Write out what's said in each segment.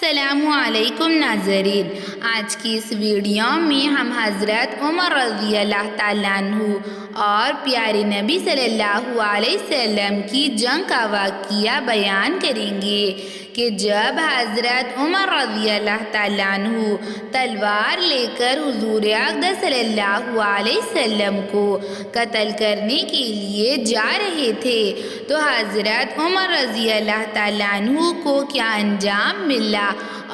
السلام علیکم ناظرین، آج کی اس ویڈیو میں ہم حضرت عمر رضی اللہ تعالیٰ عنہ اور پیارے نبی صلی اللہ علیہ وسلم کی جنگ کا واقعہ بیان کریں گے کہ جب حضرت عمر رضی اللہ تعالیٰ عنہ تلوار لے کر حضور اقدس صلی اللہ علیہ وسلم کو قتل کرنے کے لیے جا رہے تھے تو حضرت عمر رضی اللہ تعالیٰ عنہ کو کیا انجام ملا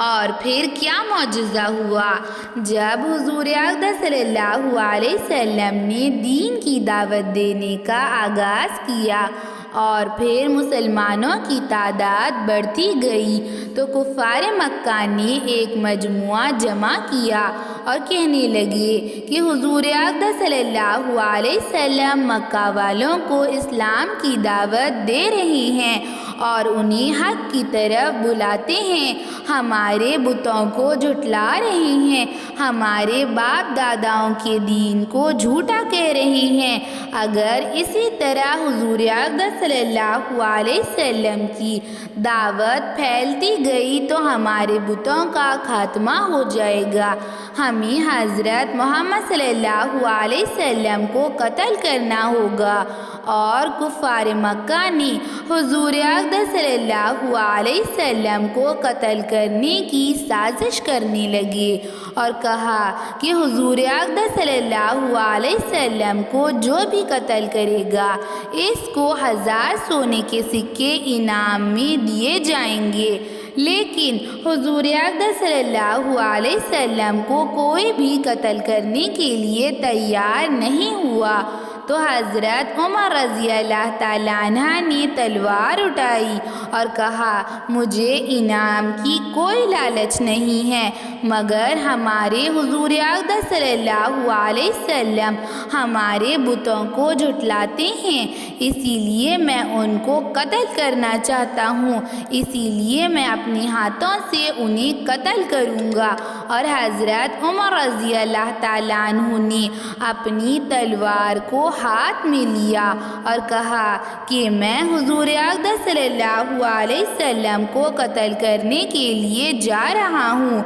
اور پھر کیا معجزہ ہوا جب حضور اقدس صلی اللہ علیہ وسلم نے دین کی دعوت دینے کا آغاز کیا اور پھر مسلمانوں کی تعداد بڑھتی گئی تو کفار مکہ نے ایک مجموعہ جمع کیا اور کہنے لگے کہ حضور اقدس صلی اللہ علیہ وسلم مکہ والوں کو اسلام کی دعوت دے رہے ہیں اور انہیں حق کی طرف بلاتے ہیں، ہمارے بتوں کو جھٹلا رہے ہیں، ہمارے باپ داداؤں کے دین کو جھوٹا کہہ رہے ہیں۔ اگر اسی طرح حضور اقدس صلی اللہ علیہ وسلم کی دعوت پھیلتی گئی تو ہمارے بتوں کا خاتمہ ہو جائے گا، ہمیں حضرت محمد صلی اللہ علیہ وسلم کو قتل کرنا ہوگا۔ اور کفار مکہ نے حضور اقدس صلی اللہ علیہ وسلم کو قتل کرنے کی سازش کرنے لگے اور کہا کہ حضور اقدس صلی اللہ علیہ وسلم کو جو بھی قتل کرے گا اس کو 1000 سونے کے سکے انعام میں دیے جائیں گے، لیکن حضور اقدس صلی اللہ علیہ وسلم کو کوئی بھی قتل کرنے کے لیے تیار نہیں ہوا تو حضرت عمر رضی اللہ تعالیٰ عنہ نے تلوار اٹھائی اور کہا مجھے انعام کی کوئی لالچ نہیں ہے مگر ہمارے حضور اقدس صلی اللہ علیہ وسلم ہمارے بتوں کو جھٹلاتے ہیں، اسی لیے میں ان کو قتل کرنا چاہتا ہوں، اسی لیے میں اپنے ہاتھوں سے انہیں قتل کروں گا۔ اور حضرت عمر رضی اللہ تعالیٰ عنہ نے اپنی تلوار کو ہاتھ میں لیا اور کہا کہ میں حضور اقدس صلی اللہ علیہ وسلم کو قتل کرنے کے لیے جا رہا ہوں،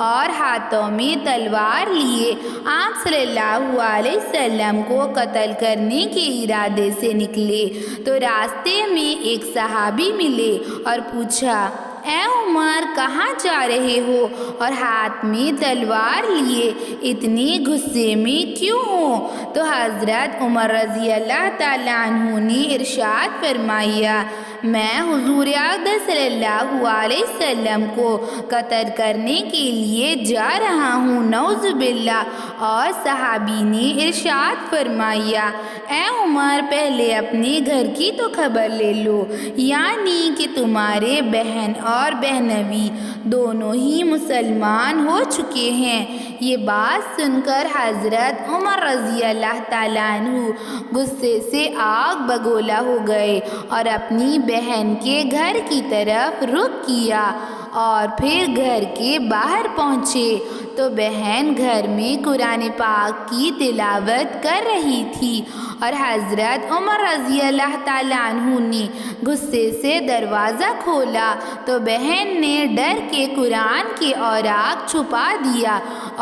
اور ہاتھوں میں تلوار لیے آپ صلی اللہ علیہ وسلم کو قتل کرنے کے ارادے سے نکلے تو راستے میں ایک صحابی ملے اور پوچھا اے عمر کہاں جا رہے ہو اور ہاتھ میں تلوار لیے اتنے غصے میں کیوں ہو؟ تو حضرت عمر رضی اللہ تعالیٰ عنہ نے ارشاد فرمایا میں حضور اقدس صلی اللہ علیہ وسلم کو قتل کرنے کے لیے جا رہا ہوں، نعوذ باللہ۔ اور صحابی نے ارشاد فرمایا اے عمر پہلے اپنے گھر کی تو خبر لے لو، یعنی کہ تمہارے بہن اور بہنوئی دونوں ہی مسلمان ہو چکے ہیں۔ یہ بات سن کر حضرت عمر رضی اللہ تعالیٰ عنہ غصے سے آگ بگولا ہو گئے اور اپنی بہن کے گھر کی طرف رخ کیا اور پھر گھر کے باہر پہنچے تو بہن گھر میں قرآن پاک کی تلاوت کر رہی تھی اور حضرت عمر رضی اللہ تعالیٰ عنہ نے غصے سے دروازہ کھولا تو بہن نے ڈر کے قرآن کے اوراق چھپا دیا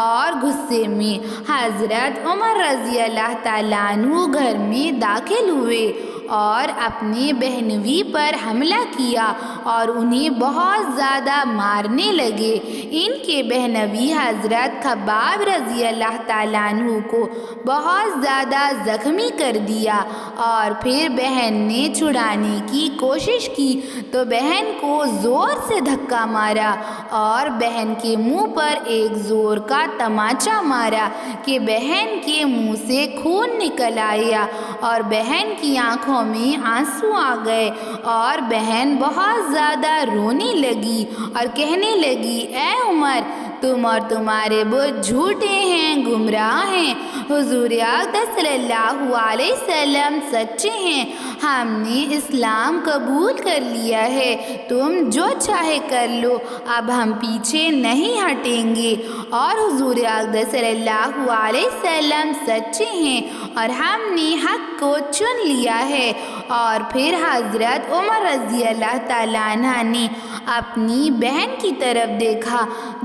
اور غصے میں حضرت عمر رضی اللہ تعالیٰ عنہ گھر میں داخل ہوئے اور اپنے بہنوئی پر حملہ کیا اور انہیں بہت زیادہ مارنے لگے۔ ان کے بہنوئی حضرت خباب رضی اللہ تعالیٰ عنہ کو بہت زیادہ زخمی کر دیا اور پھر بہن نے چھڑانے کی کوشش کی تو بہن کو زور سے دھکا مارا اور بہن کے منہ پر ایک زور کا تماچا مارا کہ بہن کے منہ سے خون نکل آیا اور بہن کی آنکھوں میں آنسو آ گئے اور بہن بہت زیادہ رونے لگی اور کہنے لگی اے عمر تم اور تمہارے بت جھوٹے ہیں، گمراہ ہیں، حضور اقدس صلی اللہ علیہ وسلم سچے ہیں، ہم نے اسلام قبول کر لیا ہے، تم جو چاہے کر لو، اب ہم پیچھے نہیں ہٹیں گے اور حضور اقدس صلی اللہ علیہ وسلم سچے ہیں اور ہم نے حق کو چن لیا ہے۔ اور پھر حضرت عمر رضی اللہ تعالیٰ عنہ نے اپنی بہن کی طرف دیکھا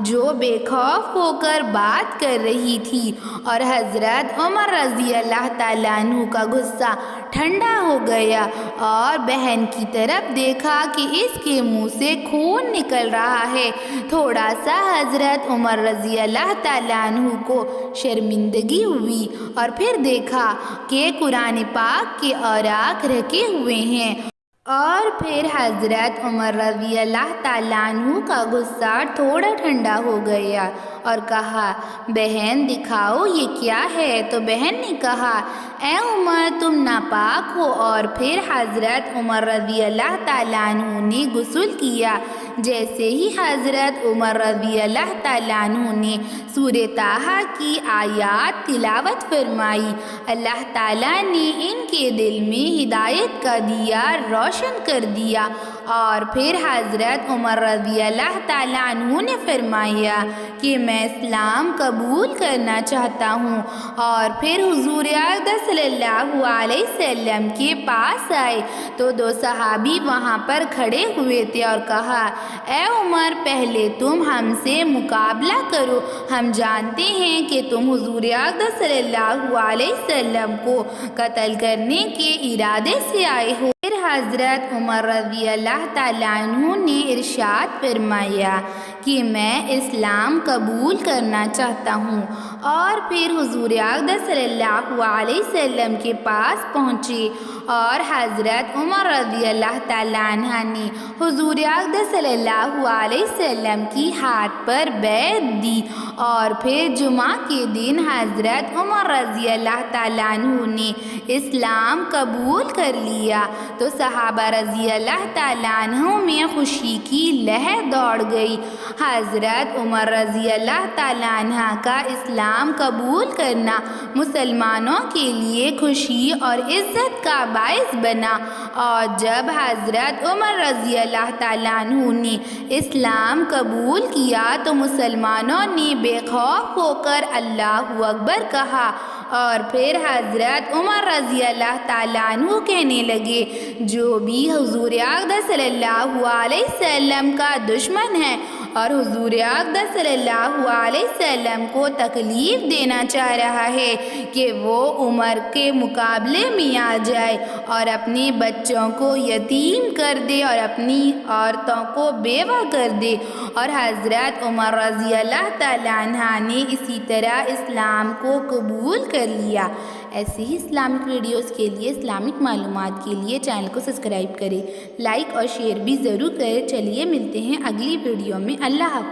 جو بے خوف ہو کر بات کر رہی تھی، اور حضرت عمر رضی اللہ تعالیٰ عنہ کا غصہ ٹھنڈا ہو گیا اور بہن کی طرف دیکھا کہ اس کے منہ سے خون نکل رہا ہے۔ تھوڑا سا حضرت عمر رضی اللہ تعالیٰ عنہ کو شرمندگی ہوئی، اور پھر دیکھا کہ قرآن پاک کے اوراق رکھے ہوئے ہیں، اور پھر حضرت عمر رضی اللہ تعالیٰ عنہ کا غصہ تھوڑا ٹھنڈا ہو گیا اور کہا، بہن دکھاؤ یہ کیا ہے؟ تو بہن نے کہا، اے عمر تم ناپاک ہو۔ اور پھر حضرت عمر رضی اللہ تعالیٰ عنہ نے غسل کیا۔ جیسے ہی حضرت عمر رضی اللہ تعالیٰ عنہ نے سورہ طٰہٰ کی آیات تلاوت فرمائی، اللہ تعالیٰ نے ان کے دل میں ہدایت کا دیا روشن کر دیا، اور پھر حضرت عمر رضی اللہ تعالیٰ عنہ نے فرمایا کہ میں اسلام قبول کرنا چاہتا ہوں، اور پھر حضور اقدس صلی اللہ علیہ وسلم کے پاس آئے تو دو صحابی وہاں پر کھڑے ہوئے تھے اور کہا، اے عمر پہلے تم ہم سے مقابلہ کرو، ہم جانتے ہیں کہ تم حضور اقدس صلی اللہ علیہ وسلم کو قتل کرنے کے ارادے سے آئے ہو۔ پھر حضرت عمر رضی اللہ تعالیٰ عنہ نے ارشاد فرمایا کہ میں اسلام قبول کرنا چاہتا ہوں، اور پھر حضور اقدس صلی اللہ علیہ وسلم کے پاس پہنچے، اور حضرت عمر رضی اللہ تعالیٰ عنہ نے حضور اقدس صلی اللہ علیہ وسلم کی ہاتھ پر بیعت دی، اور پھر جمعہ کے دن حضرت عمر رضی اللہ تعالیٰ عنہ نے اسلام قبول کر لیا تو صحابہ رضی اللہ تعالیٰ عنہ میں خوشی کی لہر دوڑ گئی۔ حضرت عمر رضی اللہ تعالیٰ عنہ کا اسلام قبول کرنا مسلمانوں کے لیے خوشی اور عزت کا باعث بنا، اور جب حضرت عمر رضی اللہ تعالیٰ عنہ نے اسلام قبول کیا تو مسلمانوں نے بے خوف ہو کر اللہ اکبر کہا، اور پھر حضرت عمر رضی اللہ تعالیٰ عنہ کہنے لگے، جو بھی حضور اقدس صلی اللہ علیہ وسلم کا دشمن ہے اور حضور اقدس صلی اللہ علیہ وسلم کو تکلیف دینا چاہ رہا ہے کہ وہ عمر کے مقابلے میں آ جائے اور اپنے بچوں کو یتیم کر دے اور اپنی عورتوں کو بیوہ کر دے۔ اور حضرت عمر رضی اللہ تعالیٰ عنہ نے اسی طرح اسلام کو قبول کر لیا۔ ایسے ہی اسلامک ویڈیوز کے لیے، اسلامک معلومات کے لیے چینل کو سبسکرائب کریں، لائک اور شیئر بھی ضرور کریں۔ چلیے ملتے ہیں اگلی ویڈیو میں۔ اللہ حافظ۔